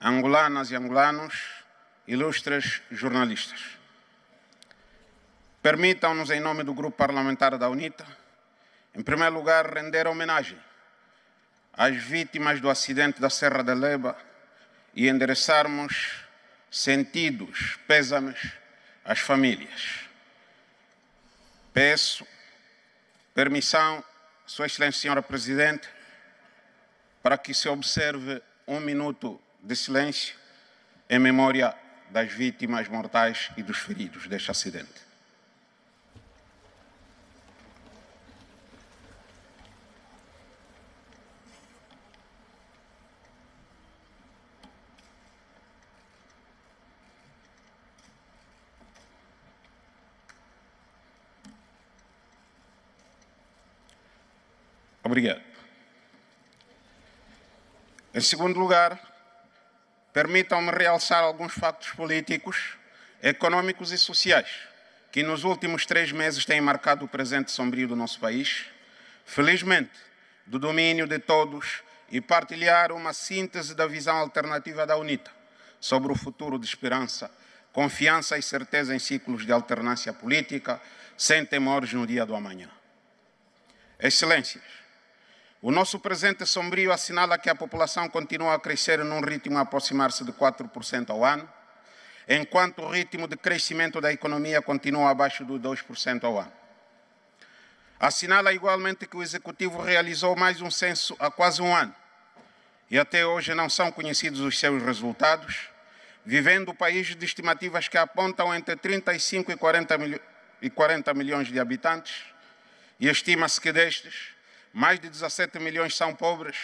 angolanas e angolanos, ilustres jornalistas. Permitam-nos, em nome do Grupo Parlamentar da UNITA, em primeiro lugar, render homenagem às vítimas do acidente da Serra da Leba e endereçarmos sentidos pésames às famílias. Peço permissão, Sua Excelência Senhora Presidente, para que se observe 1 minuto de silêncio em memória das vítimas mortais e dos feridos deste acidente. Obrigado. Em segundo lugar, permitam-me realçar alguns factos políticos, econômicos e sociais que nos últimos 3 meses têm marcado o presente sombrio do nosso país, felizmente do domínio de todos, e partilhar uma síntese da visão alternativa da UNITA sobre o futuro de esperança, confiança e certeza em ciclos de alternância política, sem temores no dia do amanhã. Excelências, o nosso presente sombrio assinala que a população continua a crescer num ritmo a aproximar-se de 4% ao ano, enquanto o ritmo de crescimento da economia continua abaixo de 2% ao ano. Assinala igualmente que o Executivo realizou mais um censo há quase um ano e até hoje não são conhecidos os seus resultados, vivendo o país de estimativas que apontam entre 35 e 40 milhões de habitantes, e estima-se que destes, mais de 17 milhões são pobres,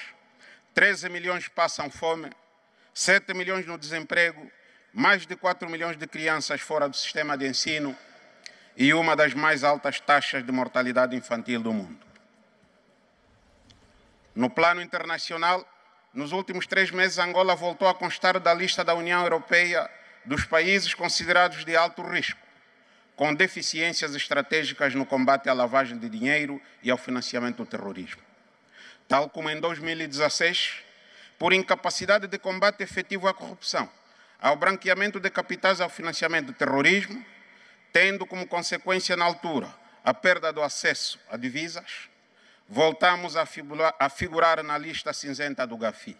13 milhões passam fome, 7 milhões no desemprego, mais de 4 milhões de crianças fora do sistema de ensino e uma das mais altas taxas de mortalidade infantil do mundo. No plano internacional, nos últimos 3 meses, Angola voltou a constar da lista da União Europeia dos países considerados de alto risco, com deficiências estratégicas no combate à lavagem de dinheiro e ao financiamento do terrorismo. Tal como em 2016, por incapacidade de combate efetivo à corrupção, ao branqueamento de capitais ao financiamento do terrorismo, tendo como consequência na altura a perda do acesso a divisas, voltamos a figurar na lista cinzenta do Gafi.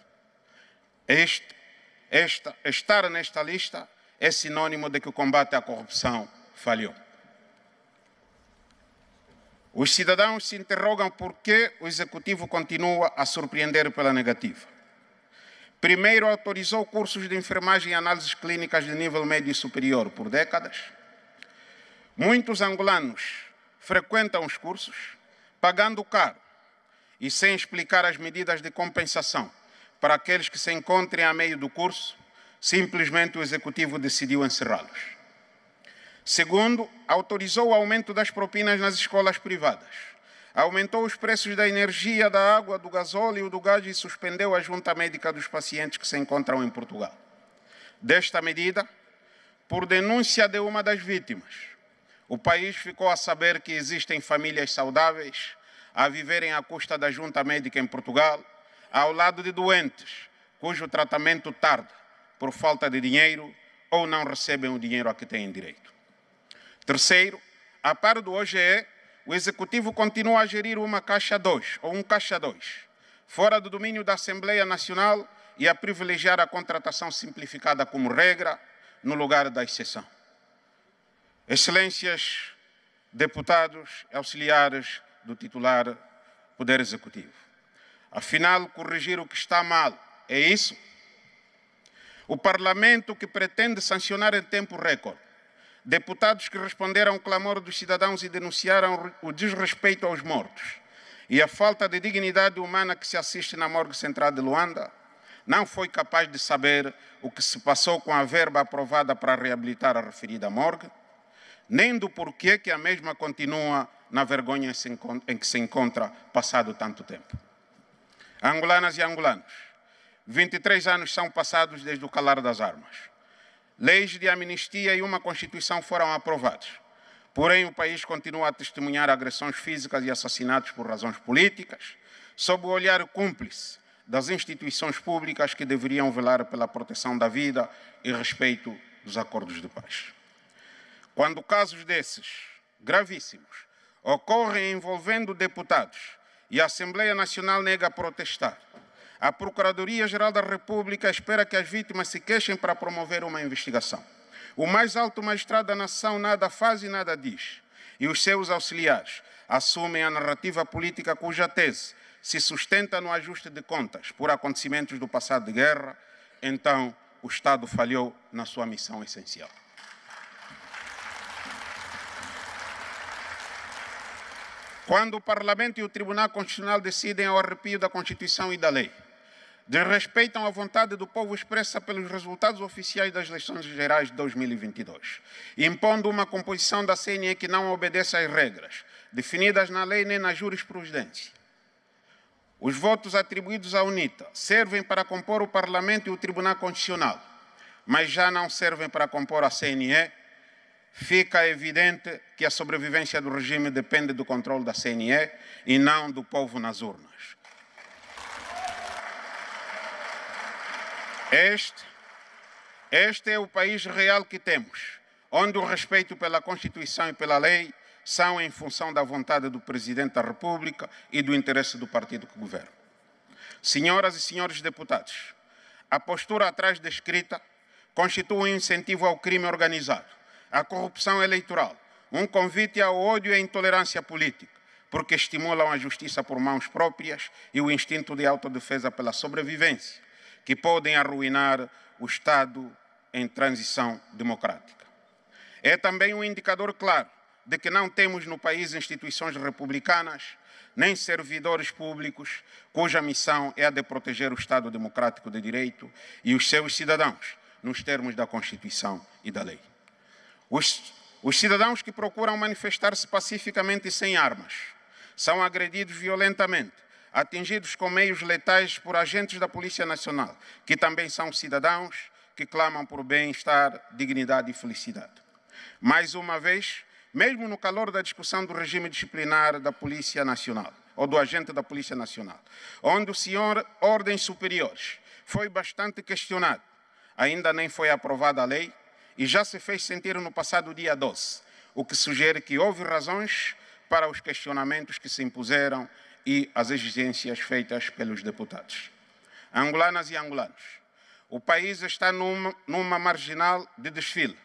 Estar nesta lista é sinônimo de que o combate à corrupção falhou. Os cidadãos se interrogam por que o Executivo continua a surpreender pela negativa. Primeiro, autorizou cursos de enfermagem e análises clínicas de nível médio e superior por décadas. Muitos angolanos frequentam os cursos, pagando caro e sem explicar as medidas de compensação para aqueles que se encontrem a meio do curso, simplesmente o Executivo decidiu encerrá-los. Segundo, autorizou o aumento das propinas nas escolas privadas, aumentou os preços da energia, da água, do gasóleo e do gás e suspendeu a junta médica dos pacientes que se encontram em Portugal. Desta medida, por denúncia de uma das vítimas, o país ficou a saber que existem famílias saudáveis a viverem à custa da junta médica em Portugal, ao lado de doentes cujo tratamento tarda por falta de dinheiro ou não recebem o dinheiro a que têm direito. Terceiro, a par do OGE, o Executivo continua a gerir uma Caixa 2, ou um Caixa 2, fora do domínio da Assembleia Nacional e a privilegiar a contratação simplificada como regra, no lugar da exceção. Excelências, deputados, auxiliares do titular Poder Executivo. Afinal, corrigir o que está mal é isso? O Parlamento, que pretende sancionar em tempo recorde deputados que responderam ao clamor dos cidadãos e denunciaram o desrespeito aos mortos e a falta de dignidade humana que se assiste na morgue central de Luanda, não foi capaz de saber o que se passou com a verba aprovada para reabilitar a referida morgue, nem do porquê que a mesma continua na vergonha em que se encontra passado tanto tempo. Angolanas e angolanos, 23 anos são passados desde o calar das armas. Leis de amnistia e uma Constituição foram aprovados. Porém, o país continua a testemunhar agressões físicas e assassinatos por razões políticas, sob o olhar cúmplice das instituições públicas que deveriam velar pela proteção da vida e respeito dos acordos de paz. Quando casos desses, gravíssimos, ocorrem envolvendo deputados e a Assembleia Nacional nega a protestar, a Procuradoria-Geral da República espera que as vítimas se queixem para promover uma investigação. O mais alto magistrado da nação nada faz e nada diz, e os seus auxiliares assumem a narrativa política cuja tese se sustenta no ajuste de contas por acontecimentos do passado de guerra, então o Estado falhou na sua missão essencial. Quando o Parlamento e o Tribunal Constitucional decidem ao arrepio da Constituição e da lei, desrespeitam a vontade do povo expressa pelos resultados oficiais das eleições gerais de 2022, impondo uma composição da CNE que não obedece às regras definidas na lei nem na jurisprudência. Os votos atribuídos à UNITA servem para compor o Parlamento e o Tribunal Constitucional, mas já não servem para compor a CNE. Fica evidente que a sobrevivência do regime depende do controle da CNE e não do povo nas urnas. Este é o país real que temos, onde o respeito pela Constituição e pela lei são em função da vontade do Presidente da República e do interesse do partido que governa. Senhoras e senhores deputados, a postura atrás descrita constitui um incentivo ao crime organizado, à corrupção eleitoral, um convite ao ódio e à intolerância política, porque estimulam a justiça por mãos próprias e o instinto de autodefesa pela sobrevivência, que podem arruinar o Estado em transição democrática. É também um indicador claro de que não temos no país instituições republicanas, nem servidores públicos cuja missão é a de proteger o Estado democrático de direito e os seus cidadãos, nos termos da Constituição e da lei. Os cidadãos que procuram manifestar-se pacificamente e sem armas são agredidos violentamente, atingidos com meios letais por agentes da Polícia Nacional, que também são cidadãos que clamam por bem-estar, dignidade e felicidade. Mais uma vez, mesmo no calor da discussão do regime disciplinar da Polícia Nacional, ou do agente da Polícia Nacional, onde o senhor Ordens Superiores foi bastante questionado, ainda nem foi aprovada a lei e já se fez sentir no passado dia 12, o que sugere que houve razões para os questionamentos que se impuseram e as exigências feitas pelos deputados. Angolanas e angolanos, o país está numa marginal de desfile,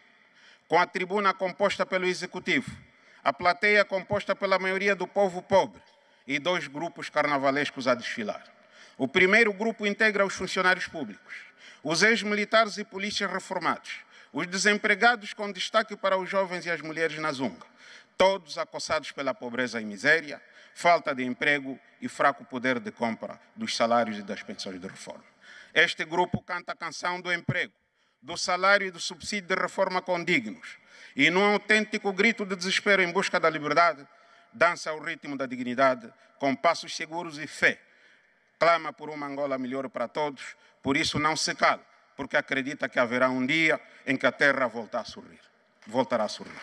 com a tribuna composta pelo Executivo, a plateia composta pela maioria do povo pobre e dois grupos carnavalescos a desfilar. O primeiro grupo integra os funcionários públicos, os ex-militares e polícias reformados, os desempregados com destaque para os jovens e as mulheres na Zunga, todos acossados pela pobreza e miséria, falta de emprego e fraco poder de compra dos salários e das pensões de reforma. Este grupo canta a canção do emprego, do salário e do subsídio de reforma condignos, e num autêntico grito de desespero em busca da liberdade, dança ao ritmo da dignidade, com passos seguros e fé. Clama por uma Angola melhor para todos, por isso não se cala, porque acredita que haverá um dia em que a terra voltará a sorrir.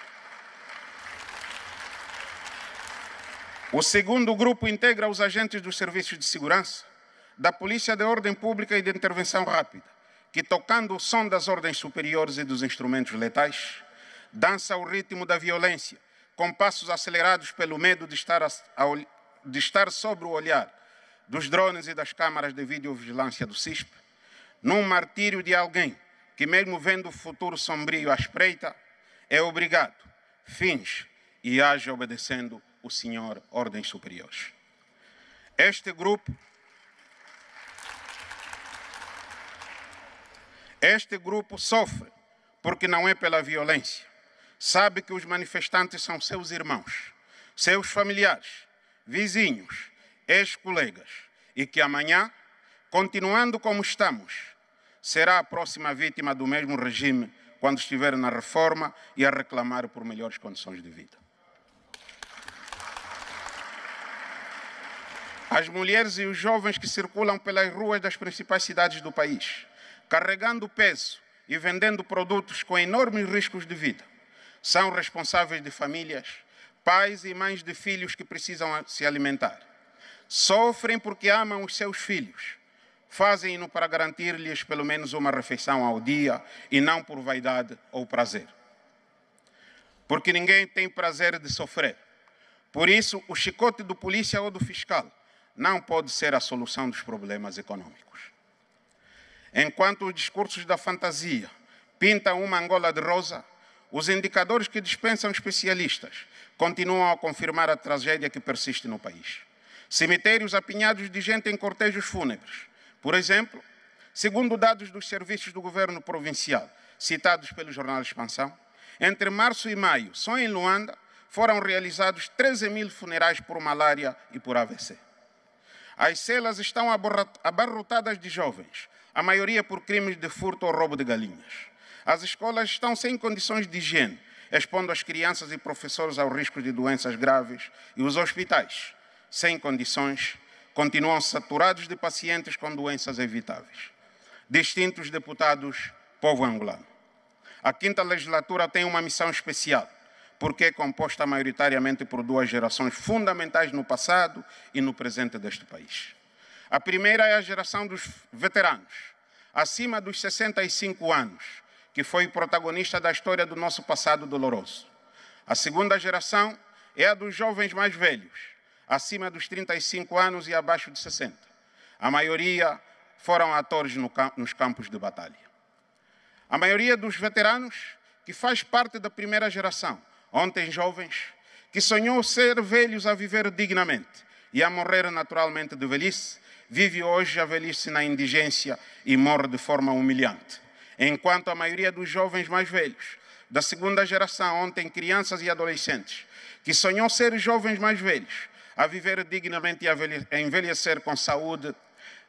O segundo grupo integra os agentes dos serviços de segurança, da Polícia de Ordem Pública e de Intervenção Rápida, que, tocando o som das ordens superiores e dos instrumentos letais, dança ao ritmo da violência, com passos acelerados pelo medo de estar sob o olhar dos drones e das câmaras de videovigilância do CISP, num martírio de alguém que, mesmo vendo o futuro sombrio à espreita, é obrigado, finge e age obedecendo o senhor Ordens Superiores. Este grupo sofre porque não é pela violência. Sabe que os manifestantes são seus irmãos, seus familiares, vizinhos, ex-colegas e que amanhã, continuando como estamos, será a próxima vítima do mesmo regime quando estiver na reforma e a reclamar por melhores condições de vida. As mulheres e os jovens que circulam pelas ruas das principais cidades do país, carregando peso e vendendo produtos com enormes riscos de vida, são responsáveis de famílias, pais e mães de filhos que precisam se alimentar. Sofrem porque amam os seus filhos, fazem-no para garantir-lhes pelo menos uma refeição ao dia e não por vaidade ou prazer. Porque ninguém tem prazer de sofrer. Por isso, o chicote do polícia ou do fiscal não pode ser a solução dos problemas econômicos. Enquanto os discursos da fantasia pintam uma Angola de rosa, os indicadores que dispensam especialistas continuam a confirmar a tragédia que persiste no país. Cemitérios apinhados de gente em cortejos fúnebres. Por exemplo, segundo dados dos serviços do governo provincial, citados pelo jornal Expansão, entre março e maio, só em Luanda, foram realizados 13.000 funerais por malária e por AVC. As celas estão abarrotadas de jovens, a maioria por crimes de furto ou roubo de galinhas. As escolas estão sem condições de higiene, expondo as crianças e professores ao risco de doenças graves, e os hospitais, sem condições, continuam saturados de pacientes com doenças evitáveis. Distintos deputados, povo angolano. A 5ª legislatura tem uma missão especial, porque é composta maioritariamente por 2 gerações fundamentais no passado e no presente deste país. A primeira é a geração dos veteranos, acima dos 65 anos, que foi protagonista da história do nosso passado doloroso. A segunda geração é a dos jovens mais velhos, acima dos 35 anos e abaixo de 60. A maioria foram atores nos campos de batalha. A maioria dos veteranos, que faz parte da primeira geração, ontem jovens, que sonhou ser velhos a viver dignamente e a morrer naturalmente de velhice, vive hoje a velhice na indigência e morre de forma humilhante. Enquanto a maioria dos jovens mais velhos, da segunda geração, ontem crianças e adolescentes, que sonhou ser jovens mais velhos, a viver dignamente e a envelhecer com saúde,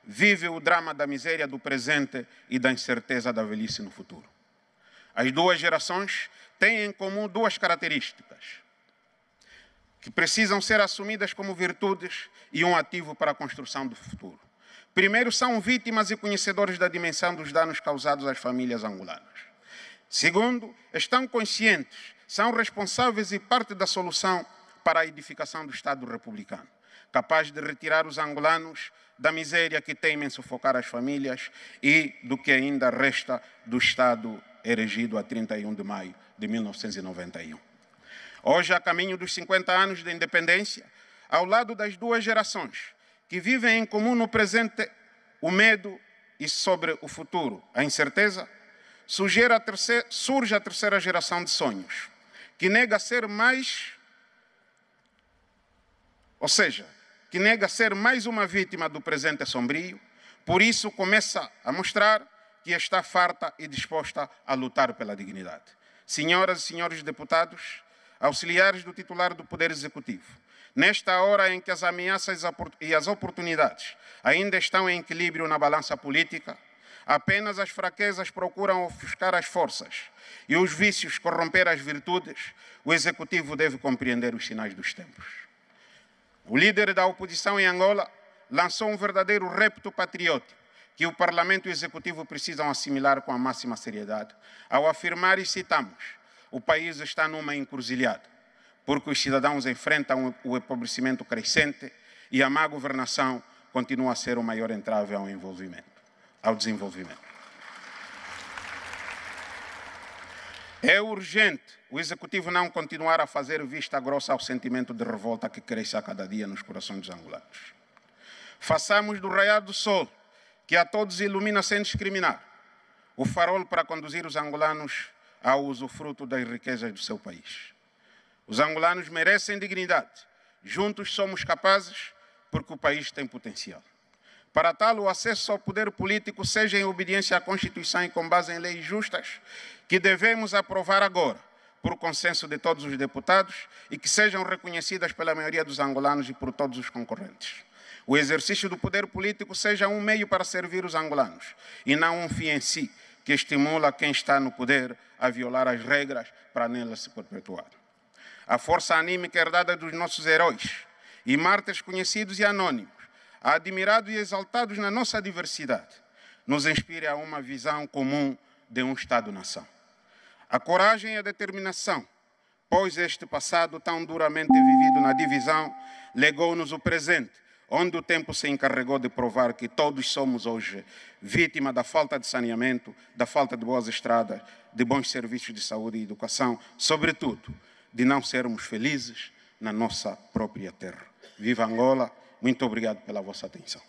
vive o drama da miséria do presente e da incerteza da velhice no futuro. As 2 gerações têm em comum 2 características que precisam ser assumidas como virtudes e um ativo para a construção do futuro. Primeiro, são vítimas e conhecedores da dimensão dos danos causados às famílias angolanas. Segundo, estão conscientes, são responsáveis e parte da solução para a edificação do Estado republicano, capaz de retirar os angolanos da miséria que temem sufocar as famílias e do que ainda resta do Estado erigido a 31 de maio de 1991. Hoje, a caminho dos 50 anos de independência, ao lado das 2 gerações que vivem em comum no presente o medo e sobre o futuro a incerteza, surge a terceira geração de sonhos, que nega ser mais, ou seja, que nega ser mais uma vítima do presente sombrio, por isso começa a mostrar que está farta e disposta a lutar pela dignidade. Senhoras e senhores deputados, auxiliares do titular do Poder Executivo, nesta hora em que as ameaças e as oportunidades ainda estão em equilíbrio na balança política, apenas as fraquezas procuram ofuscar as forças e os vícios corromper as virtudes, o Executivo deve compreender os sinais dos tempos. O líder da oposição em Angola lançou um verdadeiro repto patriótico que o Parlamento e o Executivo precisam assimilar com a máxima seriedade, ao afirmar, e citamos, o país está numa encruzilhada, porque os cidadãos enfrentam o empobrecimento crescente e a má governação continua a ser o maior entrave ao desenvolvimento. É urgente o Executivo não continuar a fazer vista grossa ao sentimento de revolta que cresce a cada dia nos corações dos angolanos. Façamos do raiar do sol, que a todos ilumina sem discriminar, o farol para conduzir os angolanos ao usufruto das riquezas do seu país. Os angolanos merecem dignidade. Juntos somos capazes, porque o país tem potencial. Para tal, o acesso ao poder político seja em obediência à Constituição e com base em leis justas, que devemos aprovar agora, por consenso de todos os deputados, e que sejam reconhecidas pela maioria dos angolanos e por todos os concorrentes. O exercício do poder político seja um meio para servir os angolanos, e não um fim em si, que estimula quem está no poder a violar as regras para nelas se perpetuar. A força anímica herdada dos nossos heróis e mártires conhecidos e anônimos, admirados e exaltados na nossa diversidade, nos inspira a uma visão comum de um Estado-nação. A coragem e a determinação, pois este passado tão duramente vivido na divisão, legou-nos o presente, onde o tempo se encarregou de provar que todos somos hoje vítima da falta de saneamento, da falta de boas estradas, de bons serviços de saúde e educação, sobretudo, de não sermos felizes na nossa própria terra. Viva Angola! Muito obrigado pela vossa atenção.